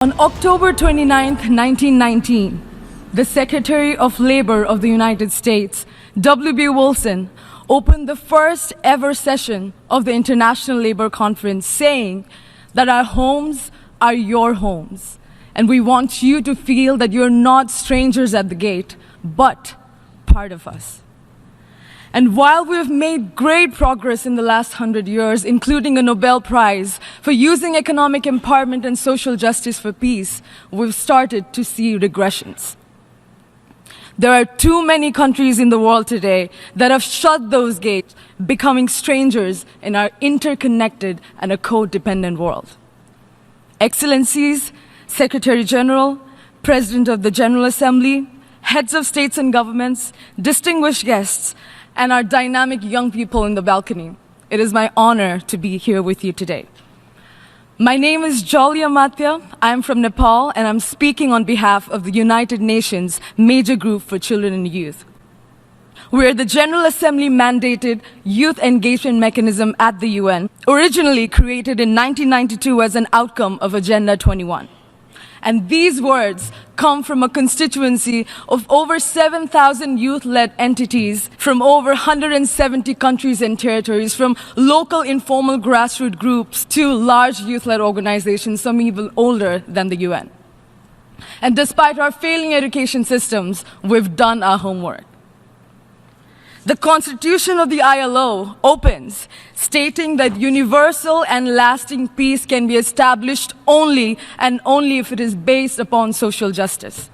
On October 29, 1919, the Secretary of Labor of the United States, W.B. Wilson, opened the first ever session of the International Labor Conference saying that our homes are your homes, and we want you to feel that you're not strangers at the gate, but part of us. And while we have made great progress in the last 100 years, including a Nobel Prize for using economic empowerment and social justice for peace, we've started to see regressions. There are too many countries in the world today that have shut those gates, becoming strangers in our interconnected and a codependent world. Excellencies, Secretary General, President of the General Assembly, heads of states and governments, distinguished guests, and our dynamic young people in the balcony. It is my honor to be here with you today. My name is Jolly Amatya. I'm from Nepal, and I'm speaking on behalf of the United Nations Major Group for Children and Youth. We're the General Assembly mandated youth engagement mechanism at the UN, originally created in 1992 as an outcome of Agenda 21. And these words come from a constituency of over 7,000 youth-led entities from over 170 countries and territories, from local informal grassroots groups to large youth-led organizations, some even older than the UN. And despite our failing education systems, we've done our homework. The Constitution of the ILO opens, stating that universal and lasting peace can be established only and only if it is based upon social justice.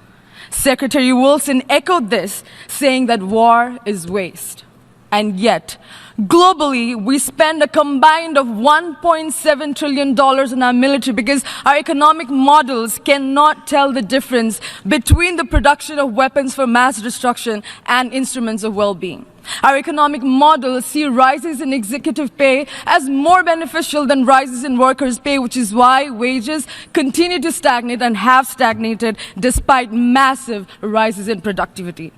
Secretary Wilson echoed this, saying that war is waste. And yet, globally, we spend a combined of $1.7 trillion in our military because our economic models cannot tell the difference between the production of weapons for mass destruction and instruments of well-being. Our economic models see rises in executive pay as more beneficial than rises in workers' pay, which is why wages continue to stagnate and have stagnated despite massive rises in productivity.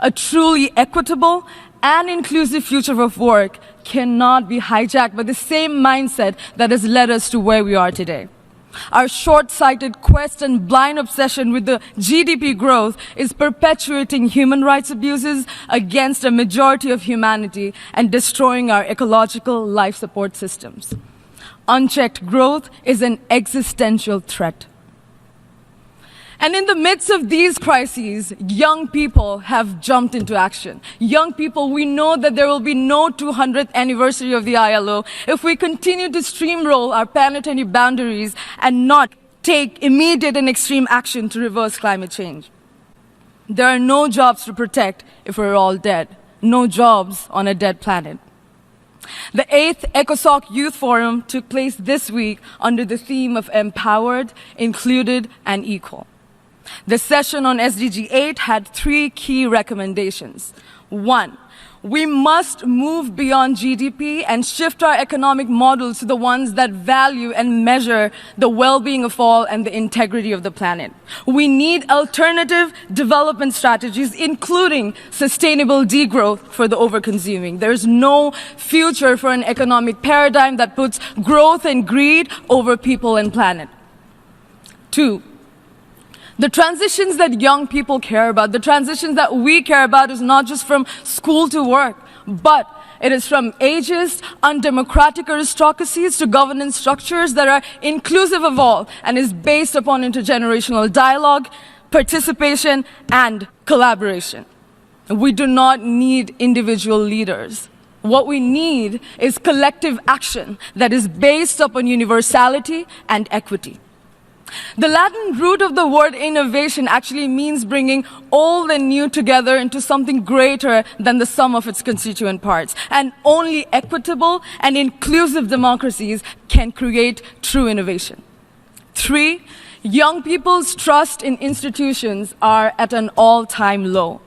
A truly equitable and inclusive future of work cannot be hijacked by the same mindset that has led us to where we are today. Our short-sighted quest and blind obsession with the GDP growth is perpetuating human rights abuses against a majority of humanity and destroying our ecological life support systems. Unchecked growth is an existential threat. And in the midst of these crises, young people have jumped into action. Young people, we know that there will be no 200th anniversary of the ILO if we continue to steamroll our planetary boundaries and not take immediate and extreme action to reverse climate change. There are no jobs to protect if we're all dead. No jobs on a dead planet. The 8th ECOSOC Youth Forum took place this week under the theme of empowered, included, and equal. The session on SDG 8 had 3 key recommendations. 1, we must move beyond GDP and shift our economic models to the ones that value and measure the well-being of all and the integrity of the planet. We need alternative development strategies, including sustainable degrowth for the overconsuming. There's no future for an economic paradigm that puts growth and greed over people and planet. 2, the transitions that young people care about, the transitions that we care about is not just from school to work, but it is from ageist, undemocratic aristocracies to governance structures that are inclusive of all and is based upon intergenerational dialogue, participation, and collaboration. We do not need individual leaders. What we need is collective action that is based upon universality and equity. The Latin root of the word innovation actually means bringing old and new together into something greater than the sum of its constituent parts. And only equitable and inclusive democracies can create true innovation. 3, young people's trust in institutions are at an all-time low.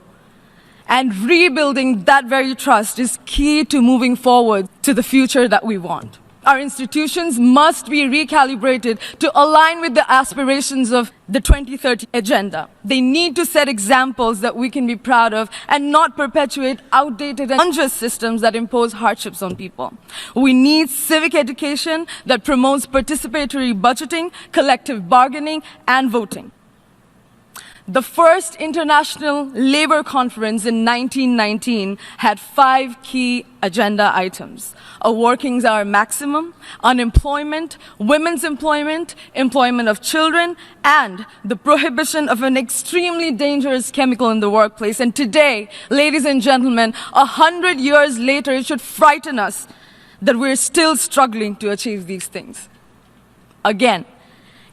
And rebuilding that very trust is key to moving forward to the future that we want. Our institutions must be recalibrated to align with the aspirations of the 2030 agenda. They need to set examples that we can be proud of and not perpetuate outdated and unjust systems that impose hardships on people. We need civic education that promotes participatory budgeting, collective bargaining, and voting. The first International Labour Conference in 1919 had 5 key agenda items: a working hour maximum, unemployment, women's employment, employment of children, and the prohibition of an extremely dangerous chemical in the workplace. And today, ladies and gentlemen, 100 years later, it should frighten us that we're still struggling to achieve these things. Again,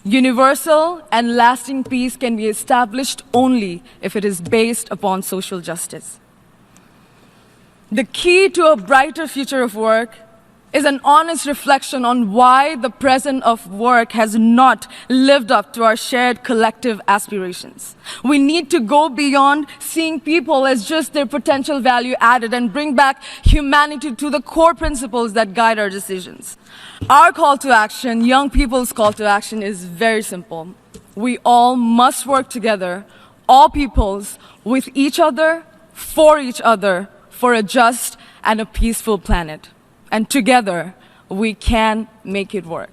universal and lasting peace can be established only if it is based upon social justice. The key to a brighter future of work is an honest reflection on why the present of work has not lived up to our shared collective aspirations. We need to go beyond seeing people as just their potential value added and bring back humanity to the core principles that guide our decisions. Our call to action, young people's call to action, is very simple. We all must work together, all peoples, with each other, for a just and a peaceful planet. And together, we can make it work.